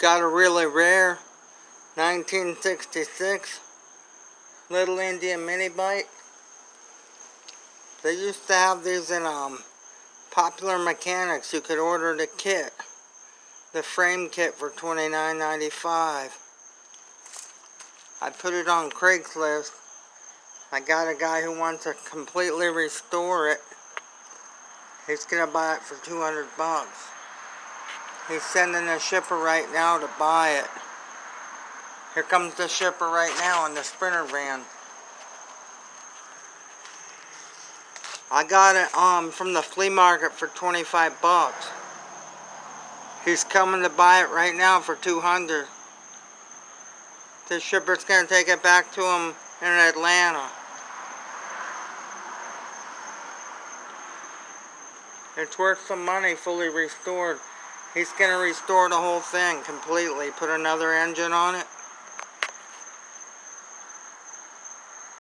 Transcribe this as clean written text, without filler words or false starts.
Got a really rare 1966 Little Indian Mini Bike. They used to have these in Popular Mechanics. You could order the kit, the frame kit, for $29.95. I put it on Craigslist. I got a guy who wants to completely restore it. He's gonna buy it for 200 bucks. He's sending a shipper right now to buy it. Here comes the shipper right now in the Sprinter van. I got it from the flea market for 25 bucks. He's coming to buy it right now for 200. The shipper's gonna take it back to him in Atlanta. It's worth some money, fully restored. He's gonna restore the whole thing completely, put another engine on it.